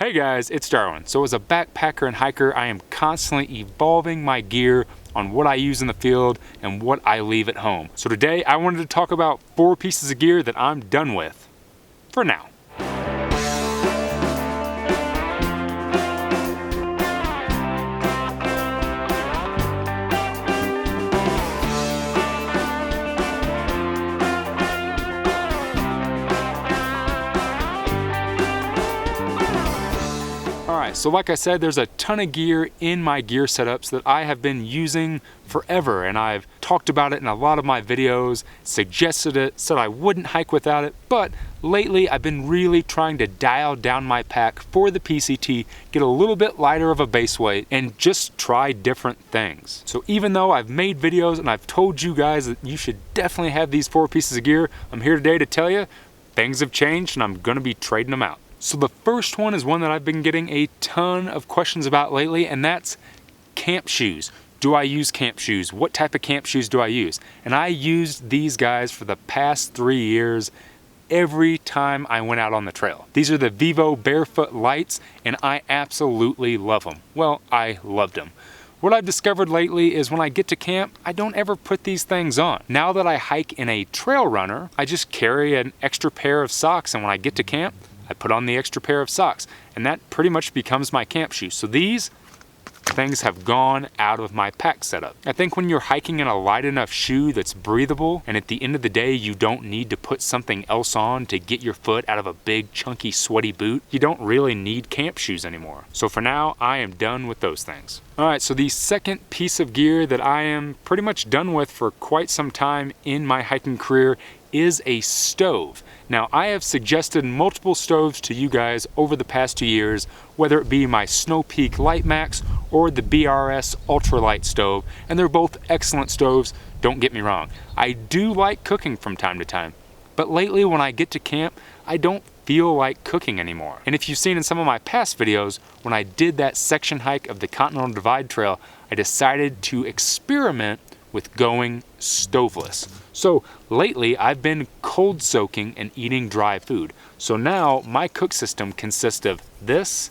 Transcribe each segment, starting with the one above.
Hey guys, it's Darwin. So as a backpacker and hiker, I am constantly evolving my gear on what I use in the field and what I leave at home. So today I wanted to talk about 4 pieces of gear that I'm done with, for now. Alright, so like I said, there's a ton of gear in my gear setups that I have been using forever, and I've talked about it in a lot of my videos, suggested it, said I wouldn't hike without it, but lately I've been really trying to dial down my pack for the PCT, get a little bit lighter of a base weight, and just try different things. So even though I've made videos and I've told you guys that you should definitely have these 4 pieces of gear, I'm here today to tell you things have changed and I'm going to be trading them out. So the first one is one that I've been getting a ton of questions about lately, and that's camp shoes. Do I use camp shoes? What type of camp shoes do I use? And I used these guys for the past 3 years every time I went out on the trail. These are the Vivo Barefoot Lights, and I absolutely love them. Well, I loved them. What I've discovered lately is when I get to camp, I don't ever put these things on. Now that I hike in a trail runner, I just carry an extra pair of socks, and when I get to camp, I put on the extra pair of socks, and that pretty much becomes my camp shoes. So these things have gone out of my pack setup. I think when you're hiking in a light enough shoe that's breathable, and at the end of the day you don't need to put something else on to get your foot out of a big chunky sweaty boot, you don't really need camp shoes anymore. So for now, I am done with those things. Alright, so the second piece of gear that I am pretty much done with for quite some time in my hiking career is a stove. Now, I have suggested multiple stoves to you guys over the past 2 years, whether it be my Snow Peak Light Max or the BRS Ultralight stove, and they're both excellent stoves, don't get me wrong. I do like cooking from time to time, but lately when I get to camp, I don't feel like cooking anymore. And if you've seen in some of my past videos, when I did that section hike of the Continental Divide Trail, I decided to experiment with going stoveless. So lately I've been cold soaking and eating dry food. So now my cook system consists of this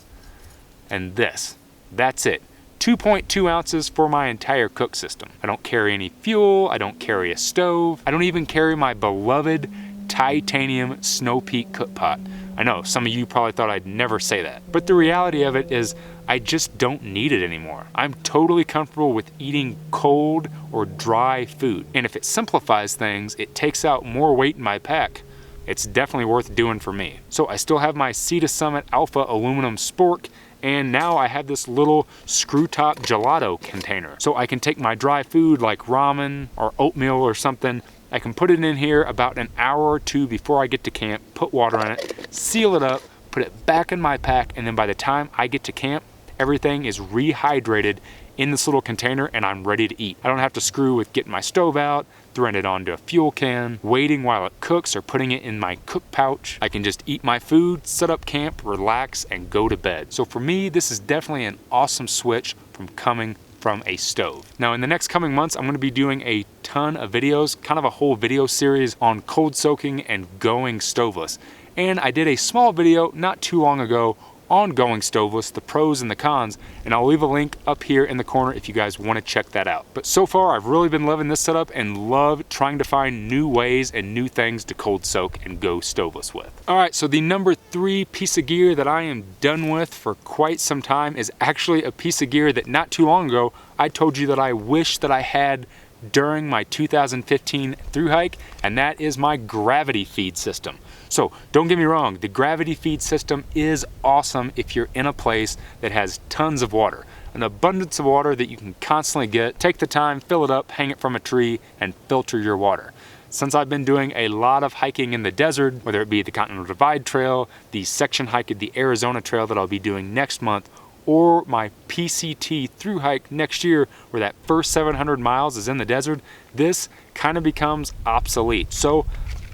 and this. That's it. 2.2 ounces for my entire cook system. I don't carry any fuel, I don't carry a stove, I don't even carry my beloved titanium Snow Peak cook pot. I know, some of you probably thought I'd never say that, but the reality of it is I just don't need it anymore. I'm totally comfortable with eating cold or dry food. And if it simplifies things, it takes out more weight in my pack, it's definitely worth doing for me. So I still have my Sea to Summit Alpha aluminum spork, and now I have this little screw top gelato container. So I can take my dry food like ramen or oatmeal or something, I can put it in here about an hour or 2 before I get to camp, put water in it, seal it up, put it back in my pack, and then by the time I get to camp, everything is rehydrated in this little container and I'm ready to eat. I don't have to screw with getting my stove out, throwing it onto a fuel can, waiting while it cooks, or putting it in my cook pouch. I can just eat my food, set up camp, relax, and go to bed. So for me, this is definitely an awesome switch from coming from a stove. Now in the next coming months, I'm going to be doing a ton of videos, kind of a whole video series on cold soaking and going stoveless. And I did a small video not too long ago on going stoveless, the pros and the cons, and I'll leave a link up here in the corner if you guys want to check that out. But so far, I've really been loving this setup and love trying to find new ways and new things to cold soak and go stoveless with. All right, so the number 3 piece of gear that I am done with for quite some time is actually a piece of gear that not too long ago, I told you that I wish that I had during my 2015 thru hike, and that is my gravity feed system. So don't get me wrong, the gravity feed system is awesome if you're in a place that has tons of water, an abundance of water that you can constantly get. Take the time, fill it up, hang it from a tree, and filter your water. Since I've been doing a lot of hiking in the desert, whether it be the Continental Divide Trail, the section hike of the Arizona Trail that I'll be doing next month, or my PCT Thru hike next year where that first 700 miles is in the desert, this kind of becomes obsolete. So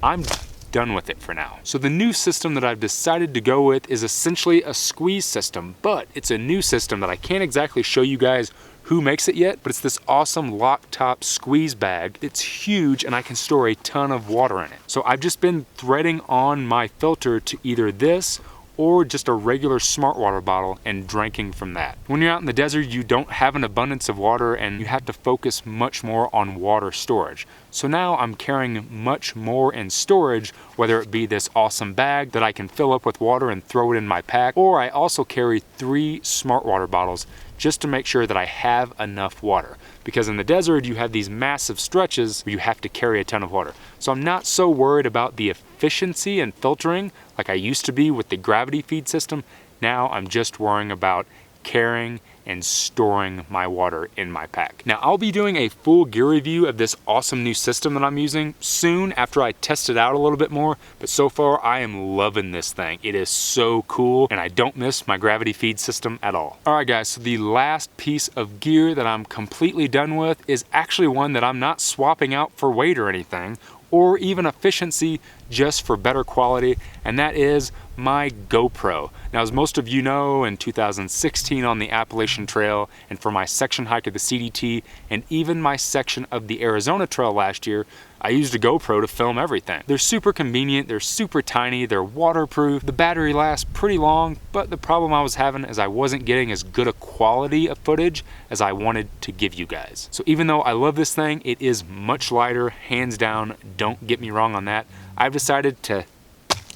I'm done with it for now. So the new system that I've decided to go with is essentially a squeeze system, but it's a new system that I can't exactly show you guys who makes it yet, but it's this awesome lock top squeeze bag. It's huge and I can store a ton of water in it. So I've just been threading on my filter to either this or just a regular smart water bottle and drinking from that. When you're out in the desert, you don't have an abundance of water and you have to focus much more on water storage. So now I'm carrying much more in storage, whether it be this awesome bag that I can fill up with water and throw it in my pack, or I also carry 3 smart water bottles just to make sure that I have enough water. Because in the desert, you have these massive stretches where you have to carry a ton of water. So I'm not so worried about the efficiency and filtering like I used to be with the gravity feed system. Now I'm just worrying about carrying and storing my water in my pack. Now I'll be doing a full gear review of this awesome new system that I'm using soon after I test it out a little bit more, but so far I am loving this thing. It is so cool and I don't miss my gravity feed system at all. Alright guys, so the last piece of gear that I'm completely done with is actually one that I'm not swapping out for weight or anything, or even efficiency, just for better quality, and that is my GoPro. Now, as most of you know, in 2016 on the Appalachian Trail, and for my section hike of the CDT, and even my section of the Arizona Trail last year, I used a GoPro to film everything. They're super convenient, they're super tiny, they're waterproof, the battery lasts pretty long, but the problem I was having is I wasn't getting as good a quality of footage as I wanted to give you guys. So even though I love this thing, it is much lighter, hands down, don't get me wrong on that. I've decided to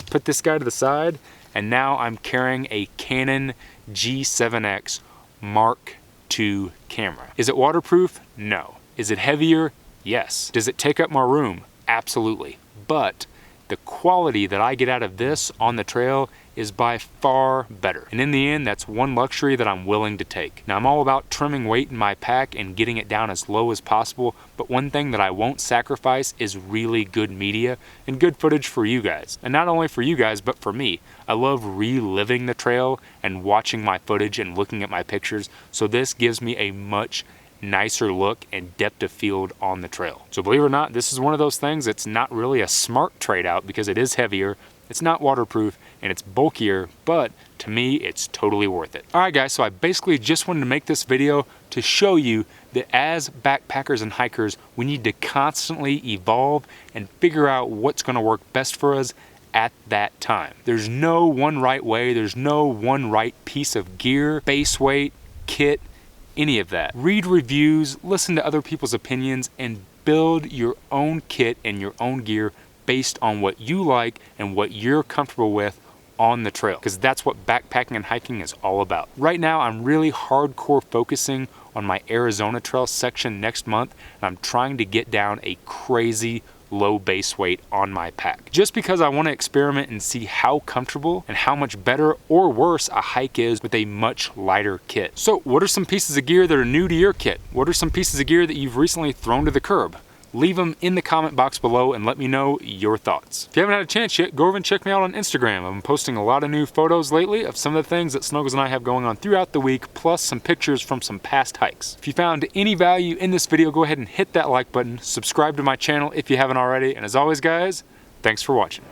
put this guy to the side, and now I'm carrying a Canon G7X Mark II camera. Is it waterproof? No. Is it heavier? Yes. Does it take up more room? Absolutely. But the quality that I get out of this on the trail is by far better. And in the end, that's one luxury that I'm willing to take. Now, I'm all about trimming weight in my pack and getting it down as low as possible, but one thing that I won't sacrifice is really good media and good footage for you guys. And not only for you guys, but for me. I love reliving the trail and watching my footage and looking at my pictures, so this gives me a much nicer look and depth of field on the trail. So believe it or not, this is one of those things that's not really a smart trade out because it is heavier, it's not waterproof, and it's bulkier, but to me, it's totally worth it. All right guys, so I basically just wanted to make this video to show you that as backpackers and hikers, we need to constantly evolve and figure out what's gonna work best for us at that time. There's no one right way, there's no one right piece of gear, base weight, kit, any of that. Read reviews, listen to other people's opinions, and build your own kit and your own gear based on what you like and what you're comfortable with on the trail, because that's what backpacking and hiking is all about. Right now, I'm really hardcore focusing on my Arizona Trail section next month, and I'm trying to get down a crazy low base weight on my pack, just because I want to experiment and see how comfortable and how much better or worse a hike is with a much lighter kit. So what are some pieces of gear that are new to your kit? What are some pieces of gear that you've recently thrown to the curb? Leave them in the comment box below and let me know your thoughts. If you haven't had a chance yet, go over and check me out on Instagram. I've been posting a lot of new photos lately of some of the things that Snuggles and I have going on throughout the week, plus some pictures from some past hikes. If you found any value in this video, go ahead and hit that like button, subscribe to my channel if you haven't already, and as always guys, thanks for watching.